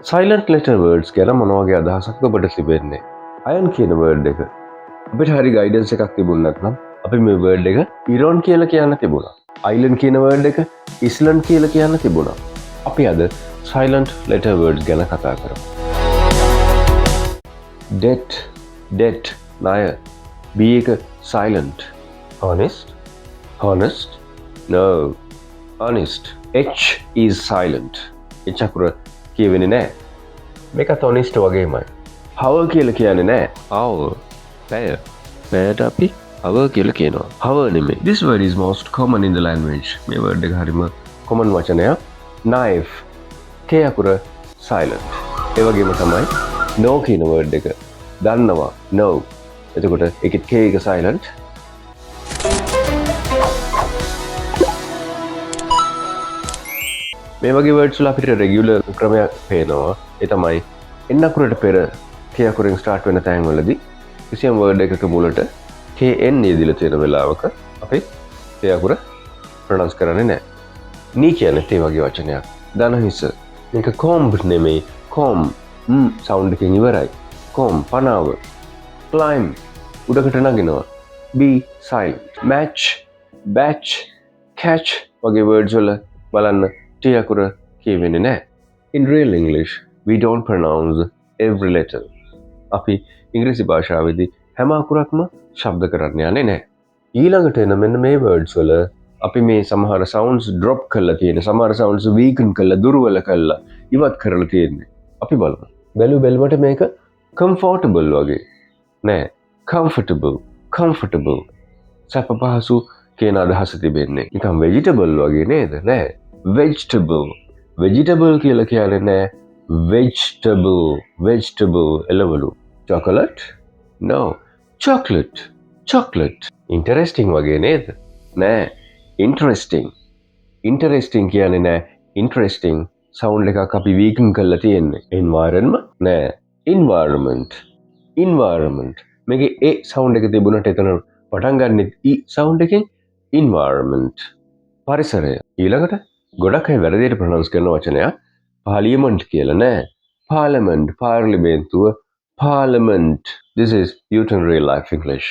Silent letter words ගැන මොනවගේ අදහසක්ද ඔබට තිබෙන්නේ? අයන් කියන වර්ඩ් එක අපිට හරි ගයිඩන්ස් එකක් තිබුණ නැත්නම් අපි මේ වර්ඩ් එක ඉරොන් කියලා කියන්න තිබුණා. අයිලන්ඩ් කියන වර්ඩ් එක ඉස්ලන්ඩ් කියලා කියන්න තිබුණා. අපි අද සයිලන්ට් ලෙටර් වර්ඩ්ස් ගැන කතා කරමු. ඩෙට් ණය B එක silent. honest no honest H is silent. H අකුර කියවෙන්නේ නෑ. මේකත් honest වගේමයි. hour කියලා කියන්නේ නෑ. hour පැයට අපි hour කියලා කියනවා. hour නෙමෙයි. This word is most common in the language. මේ word එක හරිම common වචනයක්. knife K අකුර silent. ඒ වගේම තමයි no කියන word එක. දන්නවා no. එතකොට ඒකෙත් K එක silent. මේ වගේ වර්ඩ්ස් වල අපිට රෙගියුලර් ක්‍රමයක් පේනවා. ඒ තමයි n අකුරට පෙර k අකුරෙන් ස්ටාර්ට් වෙන තැන්වලදී කිසියම් වර්ඩ් එකක මුලට kn යෙදিলা තියෙන වෙලාවක අපි k අකුර ප්‍රොනවුන්ස් කරන්නේ නැහැ. නී කියන්නේ ඒ වගේ වචනයක්. දන හිස. මේක comb නෙමෙයි. comb සවුන්ඩ් එකකින් ඉවරයි. comb පනාව. climb උඩකට නගිනවා. be silent. match batch catch වගේ වර්ඩ්ස් වල බලන්න T අකුර කියවෙන්නේ නැහැ. In real English, we don't pronounce every letter. අපි ඉංග්‍රීසි භාෂාවේදී හැම අකුරක්ම ශබ්ද කරන්න යන්නේ නැහැ. ඊළඟට එන මෙන්න මේ words වල අපි මේ සමහර sounds drop කරලා තියෙන, සමහර sounds weaken කරලා, දුර්වල කරලා ඉවත් කරලා තියෙන්නේ. අපි බලමු. බැලුවට මේක comfortable වගේ නෑ. comfortable. සැප පහසු කියන අදහස තිබෙන්නේ. නිකන් vegetable වගේ නේද? නෑ. vegetable කියලා කියන්නේ නෑ. vegetable එළවලු. chocolate interesting වගේ නේද? නෑ. interesting කියන්නේ නෑ. interesting sound එකක් අපි weaken කරලා තියෙන්නේ. environment නෑ. environment මේකේ a sound එක තිබුණට එතන පටන් ගන්න e sound එකෙන් environment පරිසරය. ඊළඟට ගොඩක් අය වැරදියට ප්‍රොනවුන්ස් කරන වචනයක් පාර්ලිමන්ට් කියලා නෑ. පාර්ලිමේන්තුව parliament. This is Newton real life English.